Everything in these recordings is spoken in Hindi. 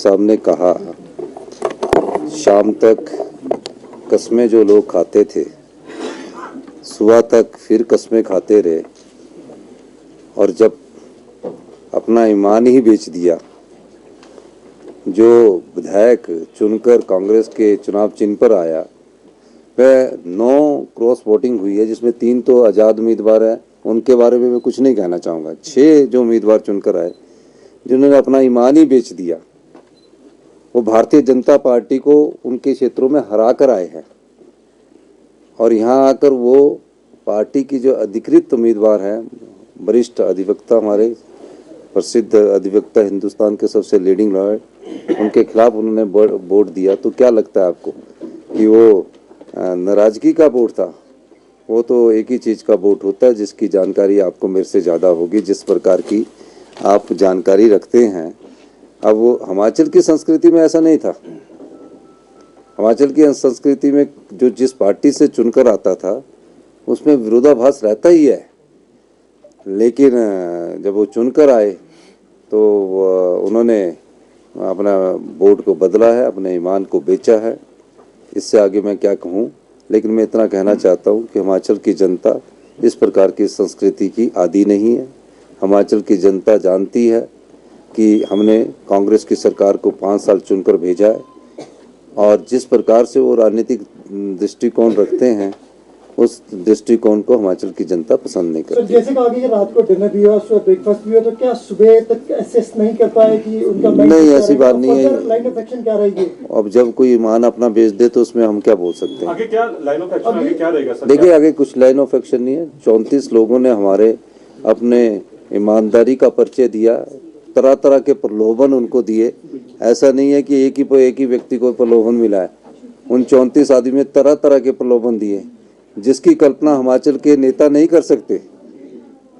साहब ने कहा, शाम तक कस्में जो लोग खाते थे, सुबह तक फिर कस्में खाते रहे, और जब अपना ईमान ही बेच दिया, जो विधायक चुनकर कांग्रेस के चुनाव चिन्ह पर आया, वह 9 क्रॉस वोटिंग हुई है, जिसमें 3 तो आज़ाद उम्मीदवार हैं, उनके बारे में मैं कुछ नहीं कहना चाहूँगा। 6 जो उम्मीदवार चुनकर आए, जिन्होंने अपना ईमान ही बेच दिया, वो भारतीय जनता पार्टी को उनके क्षेत्रों में हरा कर आए हैं, और यहाँ आकर वो पार्टी की जो अधिकृत उम्मीदवार हैं, वरिष्ठ अधिवक्ता, हमारे प्रसिद्ध अधिवक्ता, हिंदुस्तान के सबसे लीडिंग लॉयर, उनके खिलाफ उन्होंने वोट दिया। तो क्या लगता है आपको कि वो नाराजगी का वोट था? वो तो एक ही चीज़ का वोट होता है, जिसकी जानकारी आपको मेरे से ज़्यादा होगी, जिस प्रकार की आप जानकारी रखते हैं। अब वो हिमाचल की संस्कृति में ऐसा नहीं था। हिमाचल की संस्कृति में जो जिस पार्टी से चुनकर आता था, उसमें विरोधाभास रहता ही है, लेकिन जब वो चुनकर आए तो उन्होंने अपना वोट को बदला है, अपने ईमान को बेचा है। इससे आगे मैं क्या कहूँ, लेकिन मैं इतना कहना चाहता हूँ कि हिमाचल की जनता इस प्रकार की संस्कृति की आदी नहीं है। हिमाचल की जनता जानती है कि हमने कांग्रेस की सरकार को 5 साल चुनकर भेजा है, और जिस प्रकार से वो राजनीतिक दृष्टिकोण रखते हैं, उस दृष्टिकोण को हिमाचल की जनता पसंद नहीं करती। जैसे कहा कि रात को डिनर भी हुआ, सुबह ब्रेकफास्ट भी हुआ, तो क्या सुबह तक असेस नहीं कर पाए कि उनका नहीं, ऐसी बात नहीं है। लाइन ऑफ एक्शन क्या रहेगी? अब जब कोई ईमान अपना बेच दे तो उसमें हम क्या बोल सकते हैं? आगे क्या लाइन ऑफ एक्शन आगे क्या रहेगा सर? देखिए, आगे कुछ लाइन ऑफ एक्शन नहीं है। 34 लोगों ने हमारे अपने ईमानदारी का परिचय दिया, तरह तरह के प्रलोभन उनको दिए। ऐसा नहीं है कि एक ही व्यक्ति को प्रलोभन मिला है। उन 34 आदमी में तरह तरह के प्रलोभन दिए, जिसकी कल्पना हिमाचल के नेता नहीं कर सकते।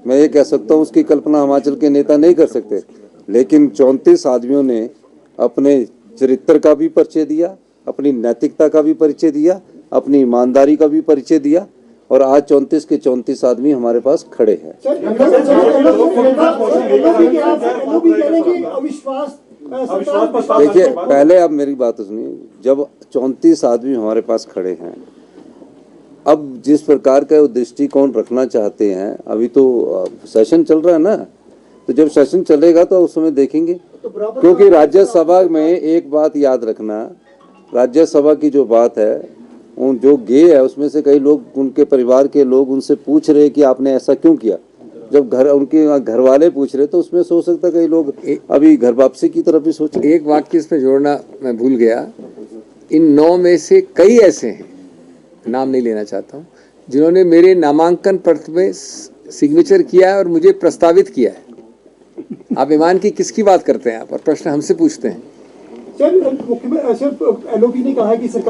मैं ये कह सकता हूँ, उसकी कल्पना हिमाचल के नेता नहीं कर सकते, लेकिन 34 आदमियों ने अपने चरित्र का भी परिचय दिया, अपनी नैतिकता का भी परिचय दिया, अपनी ईमानदारी का भी परिचय दिया, और आज 34 के 34 आदमी हमारे पास खड़े हैं। देखिए, पहले आप मेरी बात सुनिए। जब 34 आदमी हमारे पास खड़े हैं, अब जिस प्रकार का वो दृष्टिकोण रखना चाहते हैं, अभी तो सेशन चल रहा है ना, तो जब सेशन चलेगा तो उस समय देखेंगे। क्योंकि राज्यसभा में एक बात याद रखना, राज्यसभा की जो बात है, उन जो गे है उसमें से कई लोग, उनके परिवार के लोग उनसे पूछ रहे कि आपने ऐसा क्यों किया। जब उनके घर वाले पूछ रहे, तो उसमें सोच सकता कई लोग अभी घर वापसी की तरफ भी सोच। एक वाक्य इसमें जोड़ना मैं भूल गया। इन 9 में से कई ऐसे हैं, नाम नहीं लेना चाहता हूँ, जिन्होंने मेरे नामांकन पत्र में सिग्नेचर किया है और मुझे प्रस्तावित किया है। आप ईमान की किसकी बात करते हैं आप, और प्रश्न हमसे पूछते हैं? सर, मुख्यमंत्री एलओपी ने कहा कि सरकार